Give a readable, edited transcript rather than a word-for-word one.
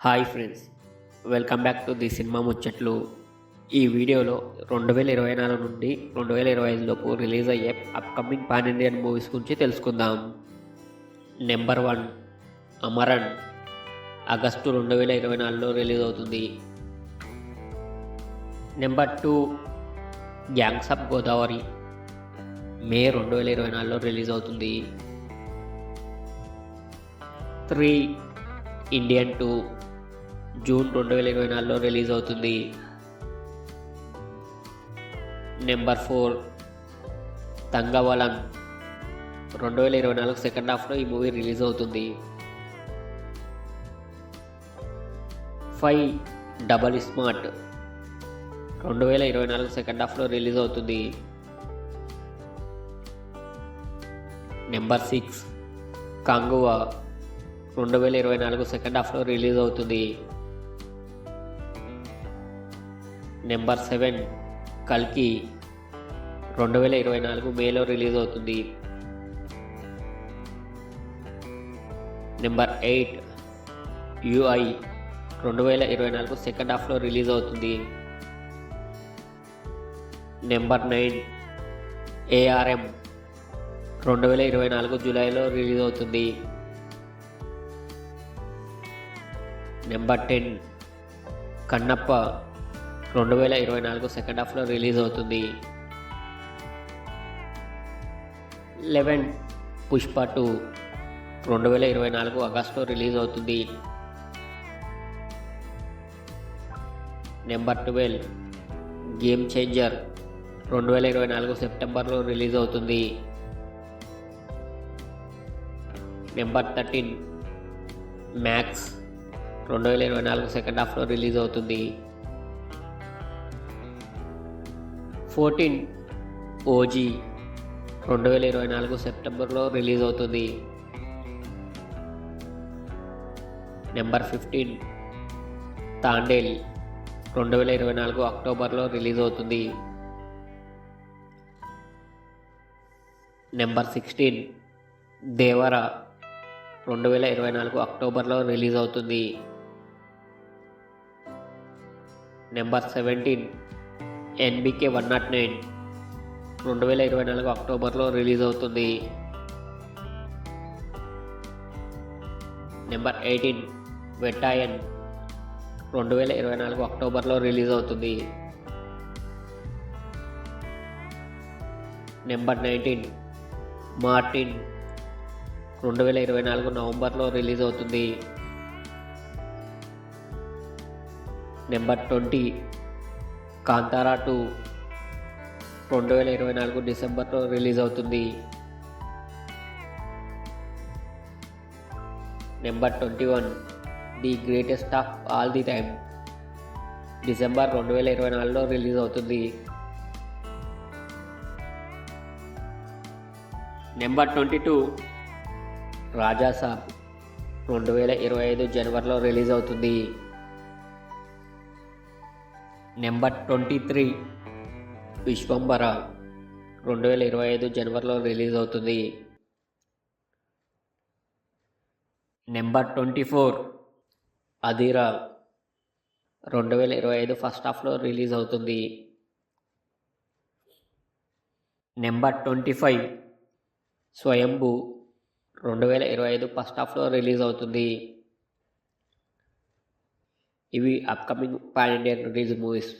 Hi friends, welcome back to the cinema ముచ్చట్లు. ఈ వీడియోలో 2024 నుండి 2025 లోపు రిలీజ్ అయ్యే అప్కమింగ్ పాన్ ఇండియన్ మూవీస్ గురించి తెలుసుకుందాం. నెంబర్ 1 అమరన్ ఆగస్టు 2024లో రిలీజ్ అవుతుంది. Number 2 gangs of Godavari May 2024లో రిలీజ్ అవుతుంది. 3 ఇండియన్ 2 జూన్ 2024లో రిలీజ్ అవుతుంది. నెంబర్ 4 తంగవలన్ 2024 సెకండ్ హాఫ్లో ఈ మూవీ రిలీజ్ అవుతుంది. 5 డబల్ స్మార్ట్ 2024 సెకండ్ హాఫ్లో రిలీజ్ అవుతుంది. నెంబర్ 6 కంగువా 2024 సెకండ్ హాఫ్లో రిలీజ్ అవుతుంది. నెంబర్ 7 కల్కి 2024 మేలో రిలీజ్ అవుతుంది. నెంబర్ 8 యుఐ 2024 సెకండ్ హాఫ్లో రిలీజ్ అవుతుంది. నెంబర్ 9 ఏఆర్ఎం 2024 జూలైలో రిలీజ్ అవుతుంది. నెంబర్ 10 కన్నప్ప 2024 సెకండ్ హాఫ్లో రిలీజ్ అవుతుంది. 11 పుష్ప 2 2024 ఆగస్టులో రిలీజ్ అవుతుంది. నెంబర్ 12 గేమ్ చేంజర్ 2024 సెప్టెంబర్లో రిలీజ్ అవుతుంది. నెంబర్ 13 మ్యాక్స్ 2024 సెకండ్ హాఫ్లో రిలీజ్ అవుతుంది. 14 ఓజీ 2024 సెప్టెంబర్లో రిలీజ్ అవుతుంది. నెంబర్ 15 తాండేల్ 2024 అక్టోబర్లో రిలీజ్ అవుతుంది. నెంబర్ 16 దేవర 2024 అక్టోబర్లో రిలీజ్ అవుతుంది. నెంబర్ 17 ఎన్బికే 109 2024 అక్టోబర్లో రిలీజ్ అవుతుంది. నెంబర్ 18 వెటాయన్ 2024 అక్టోబర్లో రిలీజ్ అవుతుంది. నెంబర్ 19 మార్టిన్ 2024 నవంబర్లో రిలీజ్ అవుతుంది. నెంబర్ 20 కాంతారా 2 2024 డిసెంబర్లో రిలీజ్ అవుతుంది. Number 21 the greatest of all the time December 2024లో రిలీజ్ అవుతుంది. నెంబర్ 22 రాజాసాబ్ 2025 జనవరిలో రిలీజ్ అవుతుంది. నెంబర్ 23 విశ్వంబర 2025 జనవరిలో రిలీజ్ అవుతుంది. నెంబర్ 24 అధీరా 2025 ఫస్ట్ హాఫ్లో రిలీజ్ అవుతుంది. నెంబర్ 25 స్వయంభూ 2025 ఫస్ట్ హాఫ్లో రిలీజ్ అవుతుంది. ఇవి upcoming pan Indian release movies.